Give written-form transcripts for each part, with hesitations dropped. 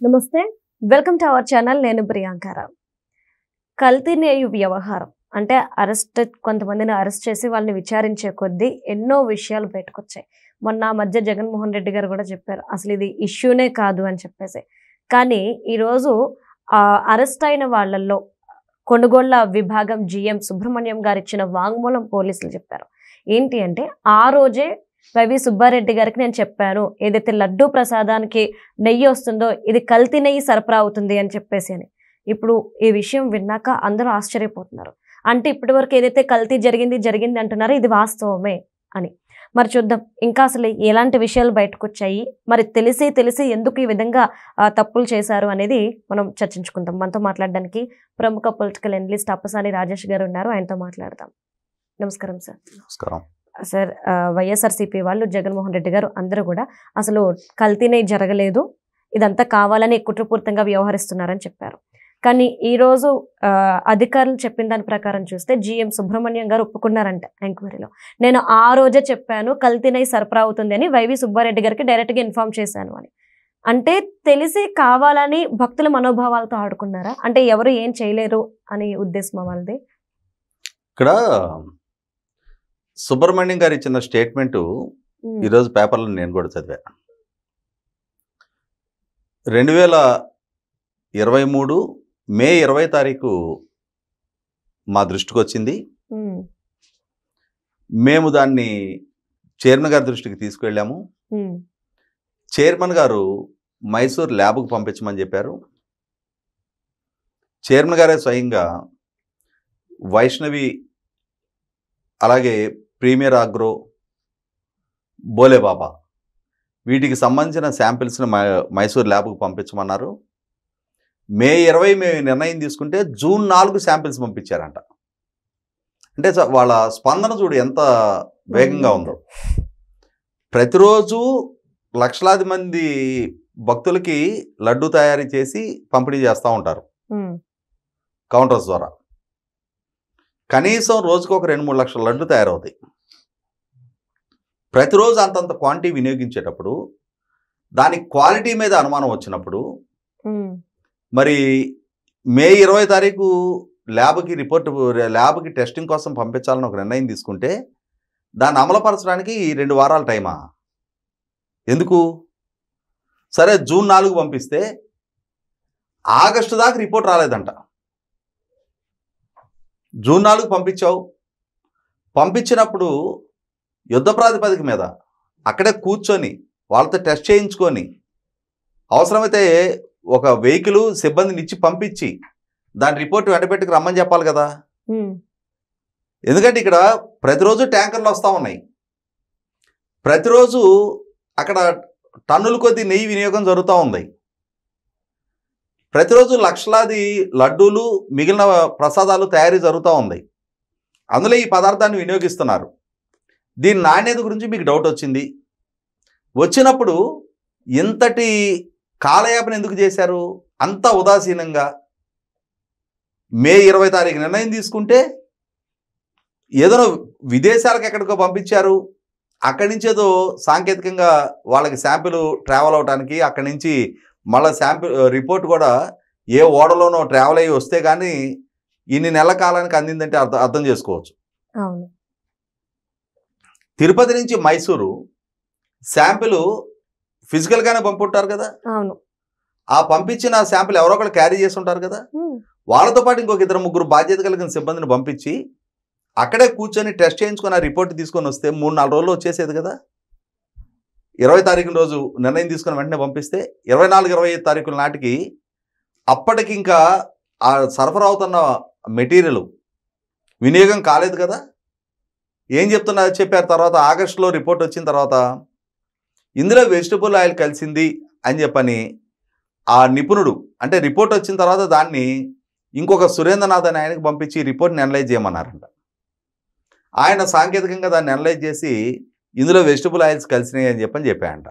నమస్తే, welcome to our channel. నేను ప్రియాంకారావు. కల్తీ నేయు వ్యవహారం అంటే కొంతమందిని అరెస్ట్ చేసి వాళ్ళని విచారించే కొద్దీ ఎన్నో విషయాలు బయటకొచ్చాయి. మొన్న మధ్య జగన్మోహన్ రెడ్డి గారు కూడా చెప్పారు అసలు ఇది ఇష్యూనే కాదు అని చెప్పేసి. కానీ ఈరోజు అరెస్ట్ అయిన వాళ్ళల్లో కొనుగోళ్ల విభాగం GM సుబ్రహ్మణ్యం గారు ఇచ్చిన వాంగ్మూలం పోలీసులు చెప్పారు. ఏంటి అంటే, ఆ రోజే వైవి సుబ్బారెడ్డి గారికి నేను చెప్పాను, ఏదైతే లడ్డూ ప్రసాదానికి నెయ్యి వస్తుందో ఇది కల్తీ నెయ్యి సరఫరా అవుతుంది అని చెప్పేసి అని. ఇప్పుడు ఈ విషయం విన్నాక అందరూ ఆశ్చర్యపోతున్నారు. అంటే ఇప్పటి వరకు ఏదైతే కల్తీ జరిగింది అంటున్నారో ఇది వాస్తవమే అని. మరి చూద్దాం ఇంకా అసలు ఎలాంటి విషయాలు బయటకు వచ్చాయి, మరి తెలిసి ఎందుకు ఈ విధంగా తప్పులు చేశారు అనేది మనం చర్చించుకుందాం. మనతో మాట్లాడడానికి ప్రముఖ పొలిటికల్ అనలిస్ట్ అప్పసాని రాజేష్ గారు ఉన్నారు, ఆయనతో మాట్లాడదాం. నమస్కారం సార్. నమస్కారం సార్. వైఎస్ఆర్సీపీ వాళ్ళు, జగన్మోహన్ రెడ్డి గారు అందరూ కూడా అసలు కల్తీనే జరగలేదు, ఇదంతా కావాలని కుట్రపూరితంగా వ్యవహరిస్తున్నారని చెప్పారు. కానీ ఈరోజు అధికారులు చెప్పిన దాని ప్రకారం చూస్తే GM సుబ్రహ్మణ్యం గారు ఒప్పుకున్నారంట ఎంక్వైరీలో. నేను ఆ రోజే చెప్పాను కల్తీనై సరఫరా అవుతుంది అని, వైవి సుబ్బారెడ్డి గారికి డైరెక్ట్గా ఇన్ఫార్మ్ చేశాను అని. అంటే తెలిసి కావాలని భక్తుల మనోభావాలతో ఆడుకున్నారా? అంటే ఎవరు ఏం చేయలేరు అని ఉద్దేశం వాళ్ళది. ఇక్కడ సుబ్రహ్మణ్యం గారు ఇచ్చిన స్టేట్మెంటు ఈరోజు పేపర్లో నేను కూడా చదివా. 2023 మే 20 తారీఖు మా దృష్టికి వచ్చింది. మేము దాన్ని చైర్మన్ గారి దృష్టికి తీసుకువెళ్ళాము. చైర్మన్ గారు మైసూర్ ల్యాబ్కు పంపించమని చెప్పారు. చైర్మన్ గారే స్వయంగా వైష్ణవి, అలాగే ప్రీమియర్ ఆగ్రో, బోలే బాబా వీటికి సంబంధించిన శాంపిల్స్ని మైసూర్ ల్యాబ్కు పంపించమన్నారు. మే 20 మేము నిర్ణయం తీసుకుంటే జూన్ 4 శాంపిల్స్ పంపించారంట. అంటే వాళ్ళ స్పందన చూడు ఎంత వేగంగా ఉందో. ప్రతిరోజు లక్షలాది మంది భక్తులకి లడ్డు తయారీ చేసి పంపిణీ చేస్తూ ఉంటారు కౌంటర్స్ ద్వారా. కనీసం రోజుకు ఒక 2-3 లక్షల లడ్డు తయారవుతాయి. ప్రతిరోజు అంతంత క్వాంటిటీ వినియోగించేటప్పుడు దాని క్వాలిటీ మీద అనుమానం వచ్చినప్పుడు మరి మే 20 తారీఖు ల్యాబ్కి టెస్టింగ్ కోసం పంపించాలని ఒక నిర్ణయం తీసుకుంటే దాన్ని అమలుపరచడానికి 2 వారాల టైమా ఎందుకు? సరే, జూన్ 4 పంపిస్తే ఆగస్టు దాకా రిపోర్ట్ రాలేదంట. జూన్ 4 పంపించావు. పంపించినప్పుడు యుద్ధ ప్రాతిపదిక మీద అక్కడే కూర్చొని వాళ్ళతో టెస్ట్ చేయించుకొని అవసరమైతే ఒక వెహికల్ సిబ్బందిని ఇచ్చి పంపించి దాని రిపోర్ట్ వెంటబెట్టుకు రమ్మని చెప్పాలి కదా. ఎందుకంటే ఇక్కడ ప్రతిరోజు ట్యాంకర్లు వస్తూ ఉన్నాయి. ప్రతిరోజు అక్కడ టన్నుల కొద్ది నెయ్యి వినియోగం జరుగుతూ ఉంది. ప్రతిరోజు లక్షలాది లడ్డూలు, మిగిలిన ప్రసాదాలు తయారీ జరుగుతూ ఉంది. అందులో ఈ పదార్థాన్ని వినియోగిస్తున్నారు. దీని నాణ్యత గురించి మీకు డౌట్ వచ్చింది. వచ్చినప్పుడు ఇంతటి కాలయాపన ఎందుకు చేశారు? అంత ఉదాసీనంగా మే 20 తారీఖు నిర్ణయం తీసుకుంటే ఏదో విదేశాలకు ఎక్కడికో పంపించారు. అక్కడి నుంచి ఏదో సాంకేతికంగా వాళ్ళకి శాంపిల్ ట్రావెల్ అవడానికి, అక్కడి నుంచి మళ్ళీ శాంపిల్ రిపోర్ట్ కూడా ఏ ఓడలోనో ట్రావెల్ అయ్యి వస్తే కానీ ఇన్ని నెలల కాలానికి అందిందంటే అర్థం చేసుకోవచ్చు. తిరుపతి నుంచి మైసూరు శాంపిల్ ఫిజికల్గానే పంపుంటారు కదా. ఆ పంపించిన శాంపిల్ ఎవరో ఒకరు క్యారీ చేసి ఉంటారు కదా. వాళ్ళతో పాటు ఇంకొక 2-3 బాధ్యత కలిగిన సిబ్బందిని పంపించి అక్కడే కూర్చొని టెస్ట్ చేయించుకొని ఆ రిపోర్ట్ తీసుకొని వస్తే 3-4 రోజులు వచ్చేసేది కదా. 20 తారీఖు రోజు నిర్ణయం తీసుకుని వెంటనే పంపిస్తే 24-25 తారీఖుల నాటికి అప్పటికి ఇంకా ఆ సరఫరా అవుతున్న మెటీరియల్ వినియోగం కాలేదు కదా. ఏం చెప్పారు తర్వాత ఆగస్టులో రిపోర్ట్ వచ్చిన తర్వాత ఇందులో వెజిటబుల్ ఆయిల్ కలిసింది అని చెప్పని ఆ నిపుణుడు, అంటే రిపోర్ట్ వచ్చిన తర్వాత దాన్ని ఇంకొక సురేంద్రనాథ్ అని ఆయనకి పంపించి రిపోర్ట్ని అనలైజ్ చేయమన్నారంట. ఆయన సాంకేతికంగా దాన్ని అనలైజ్ చేసి ఇందులో వెజిటబుల్ ఆయిల్స్ కలిసినాయి అని చెప్పాయంట.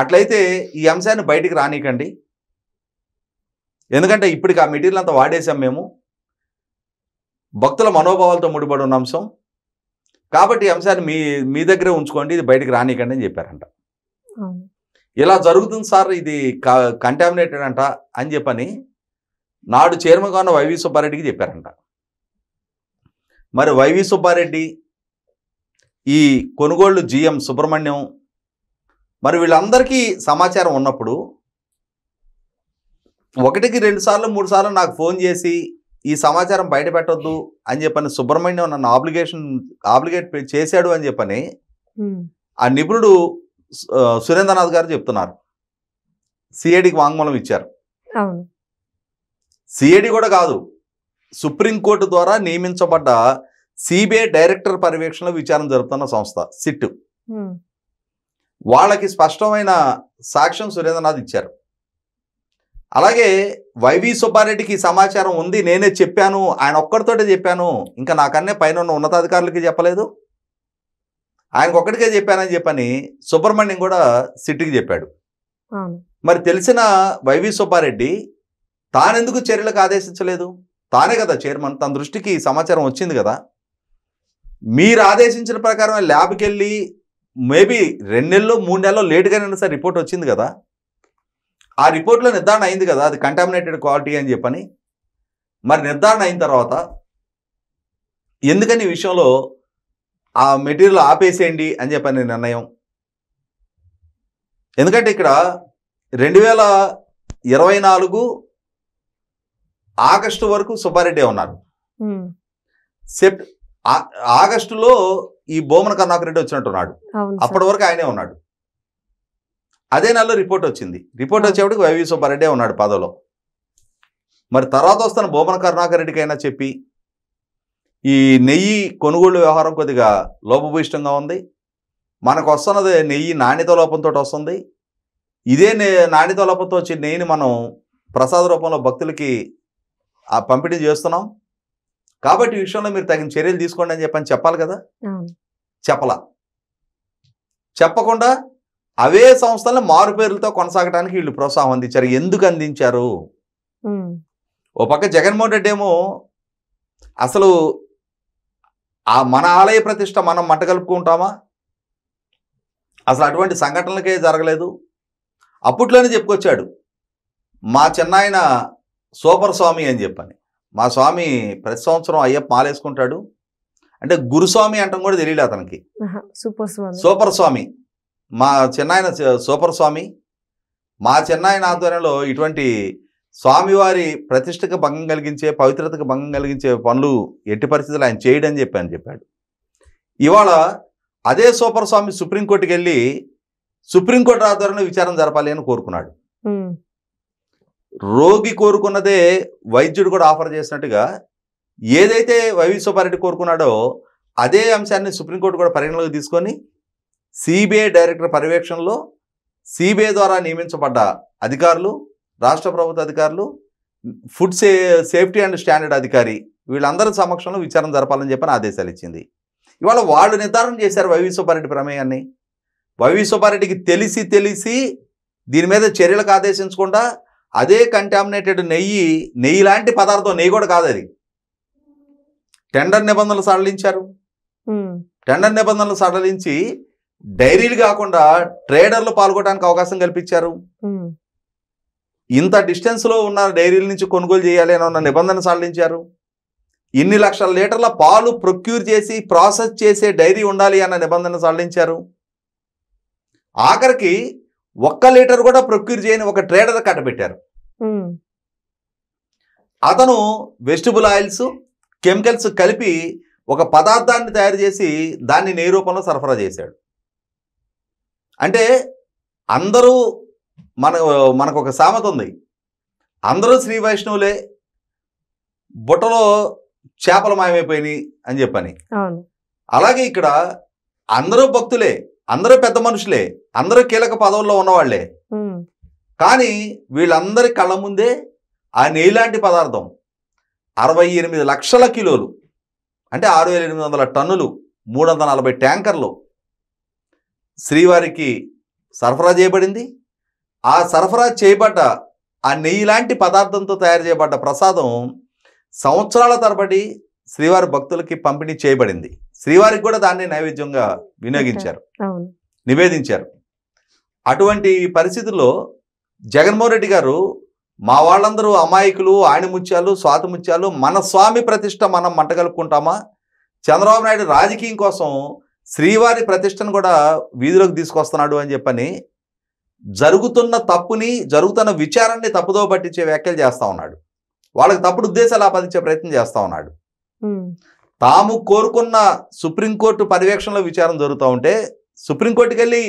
అట్లయితే ఈ అంశాన్ని బయటికి రానికండి, ఎందుకంటే ఇప్పటికి ఆ మెటీరియల్ అంతా వాడేసాం మేము, భక్తుల మనోభావాలతో ముడిపడి ఉన్న అంశం కాబట్టి ఈ అంశాన్ని మీ దగ్గరే ఉంచుకోండి, ఇది బయటికి రానికండి అని చెప్పారంట. ఇలా జరుగుతుంది సార్, ఇది కంటామినేటెడ్ అంట అని చెప్పని నాడు చైర్మన్గా ఉన్న వైవి సుబ్బారెడ్డికి చెప్పారంట. మరి వైవి సుబ్బారెడ్డి, ఈ కొనుగోళ్లు జిఎం సుబ్రహ్మణ్యం, మరి వీళ్ళందరికీ సమాచారం ఉన్నప్పుడు 1కి 2 సార్లు 3 సార్లు నాకు ఫోన్ చేసి ఈ సమాచారం బయట పెట్టొద్దు అని చెప్పని సుబ్రహ్మణ్యం నన్ను ఆబ్లిగేట్ చేశాడు అని చెప్పని ఆ నిపుణుడు సురేంద్రనాథ్ గారు చెప్తున్నారు. సిఐడికి వాంగ్మూలం ఇచ్చారు. సిఐడి కూడా కాదు, సుప్రీంకోర్టు ద్వారా నియమించబడ్డ సిబిఐ డైరెక్టర్ పర్యవేక్షణలో విచారణ జరుపుతున్న సంస్థ సిట్, వాళ్ళకి స్పష్టమైన సాక్ష్యం సురేంద్రనాథ్ ఇచ్చారు. అలాగే వైవి సుబ్బారెడ్డికి సమాచారం ఉంది, నేనే చెప్పాను, ఆయన ఒక్కడితోటే చెప్పాను, ఇంకా నాకన్నే పైన ఉన్న ఉన్నతాధికారులకి చెప్పలేదు, ఆయనకు ఒక్కడికే చెప్పానని చెప్పని సుబ్రహ్మణ్యం కూడా సిట్కి చెప్పాడు. మరి తెలిసిన వైవి సుబ్బారెడ్డి తానెందుకు చర్యలకు ఆదేశించలేదు? తానే కదా చైర్మన్, తన దృష్టికి సమాచారం వచ్చింది కదా, మీరు ఆదేశించిన ప్రకారం ల్యాబ్కి వెళ్ళి మేబీ 2 నెలలు 3 నెలలు లేటుగానే సార్ రిపోర్ట్ వచ్చింది కదా, ఆ రిపోర్ట్లో నిర్ధారణ అయింది కదా అది కంటామినేటెడ్ క్వాలిటీ అని చెప్పని. మరి నిర్ధారణ అయిన తర్వాత ఎందుకని ఈ విషయంలో ఆ మెటీరియల్ ఆపేసేయండి అని చెప్పని నిర్ణయం? ఎందుకంటే ఇక్కడ 2024 ఆగస్టు వరకు సుబ్బారెడ్డి ఉన్నారు. ఆగస్టులో ఈ బోమన కరుణాకర్ రెడ్డి వచ్చినట్టున్నాడు, అప్పటి వరకు ఆయనే ఉన్నాడు. అదే నెలలో రిపోర్ట్ వచ్చింది. రిపోర్ట్ వచ్చేప్పటికి వైవి సుబ్బారెడ్డి ఉన్నాడు పదవిలో. మరి తర్వాత వస్తున్న బోమన కరుణాకర్ రెడ్డికైనా చెప్పి ఈ నెయ్యి కొనుగోలు వ్యవహారం కొద్దిగా లోపభూయిష్టంగా ఉంది, మనకు వస్తున్నది నెయ్యి నాణ్యత లోపంతో వస్తుంది, ఇదే నాణ్యత లోపంతో వచ్చి నెయ్యిని మనం ప్రసాద రూపంలో భక్తులకి పంపిణీ చేస్తున్నాం, కాబట్టి ఈ విషయంలో మీరు తగిన చర్యలు తీసుకోండి అని చెప్పని చెప్పాలి కదా. చెప్పకుండా అవే సంస్థలను మారు పేర్లతో కొనసాగడానికి వీళ్ళు ప్రోత్సాహం అందించారు. ఎందుకు అందించారు? ఓ పక్క జగన్మోహన్ రెడ్డి ఏమో అసలు మన ఆలయ ప్రతిష్ట మనం మంట కలుపుకుంటామా, అసలు అటువంటి సంఘటనలకే జరగలేదు. అప్పట్లోనే చెప్పుకొచ్చాడు, మా చిన్నాయన సూపర్ స్వామి అని చెప్పని. మా స్వామి ప్రతి సంవత్సరం అయ్యప్ప మాలేసుకుంటాడు అంటే గురుస్వామి అంటాం కూడా తెలియదు అతనికి. సూపర్ స్వామి మా చిన్నాయన సూపర్ స్వామి, మా చిన్నాయన ఆధ్వర్యంలో ఇటువంటి స్వామివారి ప్రతిష్టకు భంగం కలిగించే, పవిత్రతకు భంగం కలిగించే పనులు ఎట్టి పరిస్థితులు ఆయన చేయడని చెప్పాడు. ఇవాళ అదే సూపర్ స్వామి సుప్రీంకోర్టుకి వెళ్ళి సుప్రీంకోర్టు ఆధ్వర్యంలో విచారణ జరపాలి అని కోరుకున్నాడు. రోగి కోరుకున్నదే వైద్యుడు కూడా ఆఫర్ చేసినట్టుగా ఏదైతే వైవి సుబ్బారెడ్డి కోరుకున్నాడో అదే అంశాన్ని సుప్రీంకోర్టు కూడా పరిగణలోకి తీసుకొని సిబిఐ డైరెక్టర్ పర్యవేక్షణలో సిబిఐ ద్వారా నియమించబడ్డ అధికారులు, రాష్ట్ర ప్రభుత్వ అధికారులు, ఫుడ్ సేఫ్టీ అండ్ స్టాండర్డ్ అధికారి వీళ్ళందరి సమక్షంలో విచారణ జరపాలని చెప్పని ఆదేశాలు ఇచ్చింది. ఇవాళ వాళ్ళు నిర్ధారణ చేశారు వైవి సుబ్బారెడ్డి ప్రమేయాన్ని. వైవి సుబ్బారెడ్డికి తెలిసి దీని మీద చర్యలకు ఆదేశించకుండా అదే కంటామినేటెడ్ నెయ్యి లాంటి పదార్థం, నెయ్యి కూడా కాదు అది, టెండర్ నిబంధనలు సడలించారు. టెండర్ నిబంధనలు సడలించి డైరీలు కాకుండా ట్రేడర్లు పాల్గొనడానికి అవకాశం కల్పించారు. ఇంత డిస్టెన్స్లో ఉన్న డైరీల నుంచి కొనుగోలు చేయాలి అని ఉన్న నిబంధన సడలించారు. ఇన్ని లక్షల లీటర్ల పాలు ప్రొక్యూర్ చేసి ప్రాసెస్ చేసే డైరీ ఉండాలి అన్న నిబంధన సడలించారు. ఆఖరికి 1 లీటర్ కూడా ప్రొక్యూర్ చేయని ఒక ట్రేడర్ కట్టబెట్టారు. అతను వెజిటబుల్ ఆయిల్స్, కెమికల్స్ కలిపి ఒక పదార్థాన్ని తయారు చేసి దాన్ని నెయ్యి రూపంలో సరఫరా చేశాడు. అంటే అందరూ మనకు ఒక సామెత ఉంది, అందరూ శ్రీ వైష్ణవులే, బుట్టలో చేపలు మాయమైపోయినాయి అని చెప్పని. అలాగే ఇక్కడ అందరూ భక్తులే, అందరూ పెద్ద మనుషులే, అందరూ కీలక పదవుల్లో ఉన్నవాళ్లే, కానీ వీళ్ళందరి కళ్ళ ముందే ఆ నెయ్యి లాంటి పదార్థం 68 లక్షల కిలోలు అంటే 6,800 టన్నులు 340 ట్యాంకర్లు శ్రీవారికి సరఫరా చేయబడింది. ఆ సరఫరా చేయబడ్డ ఆ నెయ్యి లాంటి పదార్థంతో తయారు చేయబడ్డ ప్రసాదం సంవత్సరాల తరబడి శ్రీవారి భక్తులకి పంపిణీ చేయబడింది. శ్రీవారికి కూడా దాన్ని నైవేద్యంగా వినియోగించారు, నివేదించారు. అటువంటి పరిస్థితుల్లో జగన్మోహన్ రెడ్డి గారు మా వాళ్ళందరూ అమాయకులు, ఆణిముత్యాలు, స్వాతిముత్యాలు, మన స్వామి ప్రతిష్ట మనం మంటగలుపుకుంటామా, చంద్రబాబు నాయుడు రాజకీయం కోసం శ్రీవారి ప్రతిష్టను కూడా వీధిలోకి తీసుకొస్తున్నాడు అని చెప్పని జరుగుతున్న తప్పుని, జరుగుతున్న విచారాన్ని తప్పుదో పట్టించే వ్యాఖ్యలు చేస్తూ ఉన్నాడు. వాళ్ళకి తప్పుడు ఉద్దేశాలు ఆపాదించే ప్రయత్నం చేస్తూ ఉన్నాడు. తాము కోరుకున్న సుప్రీంకోర్టు పర్యవేక్షణలో విచారణ జరుగుతూ ఉంటే సుప్రీంకోర్టుకి వెళ్ళి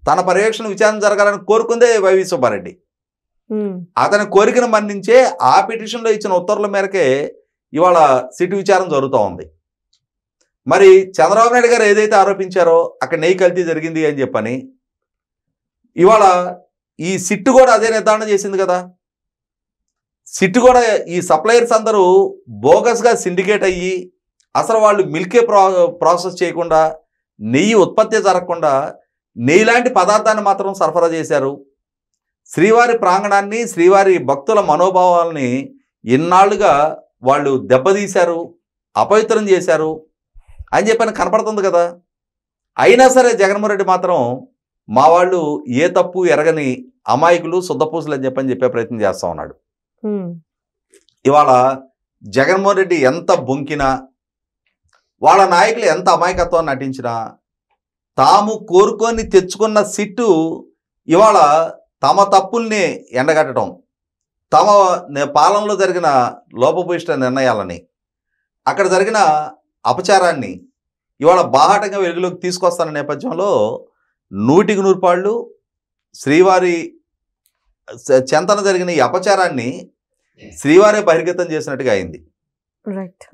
తన పర్యవేక్షణ విచారణ జరగాలని కోరుకుందే వైవి సుబ్బారెడ్డి. అతని కోరికను మన్నించే ఆ పిటిషన్లో ఇచ్చిన ఉత్తర్వుల మేరకే ఇవాళ సిట్ విచారణ జరుగుతూ ఉంది. మరి చంద్రబాబు నాయుడు గారు ఏదైతే ఆరోపించారో అక్కడ నెయ్యి కల్తీ జరిగింది అని చెప్పని ఇవాళ ఈ సిట్ కూడా అదే నిర్ధారణ చేసింది కదా. సిట్ కూడా ఈ సప్లయర్స్ అందరూ బోగస్గా సిండికేట్ అయ్యి అసలు వాళ్ళు మిల్కే ప్రాసెస్ చేయకుండా, నెయ్యి ఉత్పత్తి జరగకుండా నెయ్యి లాంటి పదార్థాన్ని మాత్రం సరఫరా చేశారు. శ్రీవారి ప్రాంగణాన్ని, శ్రీవారి భక్తుల మనోభావాలని ఇన్నాళ్లుగా వాళ్ళు దెబ్బతీశారు, అపవిత్రం చేశారు అని చెప్పని కనపడుతుంది కదా. అయినా సరే జగన్మోహన్ రెడ్డి మాత్రం మా వాళ్ళు ఏ తప్పు ఎరగని అమాయకులు, శుద్ధపూసలు అని చెప్పే ప్రయత్నం చేస్తూ ఉన్నాడు. ఇవాళ జగన్మోహన్ రెడ్డి ఎంత బొంకినా, వాళ్ళ నాయకులు ఎంత అమాయకత్వాన్ని నటించినా, తాము కోరుకొని తెచ్చుకున్న సిట్టు ఇవాళ తమ తప్పుల్ని ఎండగట్టడం, తమ పాలనలో జరిగిన లోపభూయిష్ట నిర్ణయాలని, అక్కడ జరిగిన అపచారాన్ని ఇవాళ బాహాటంగా వెలుగులోకి తీసుకొస్తున్న నేపథ్యంలో 100% శ్రీవారి చెంతన జరిగిన ఈ అపచారాన్ని శ్రీవారే బహిర్గతం చేసినట్టుగా అయింది.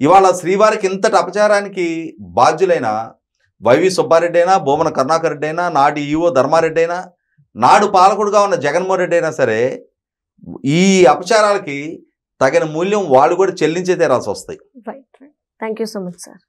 ఇవాళ శ్రీవారికి ఇంతటి అపచారానికి బాధ్యులైన వైవి సుబ్బారెడ్డి అయినా, భూమన కరుణాకర్ రెడ్డి అయినా, నాటి ఈవో ధర్మారెడ్డి అయినా, నాడు పాలకుడుగా ఉన్న జగన్మోహన్ రెడ్డి అయినా సరే ఈ అపచారాలకి తగిన మూల్యం వాళ్ళు కూడా చెల్లించే తీరాల్సి వస్తాయి. Thank you so much sir.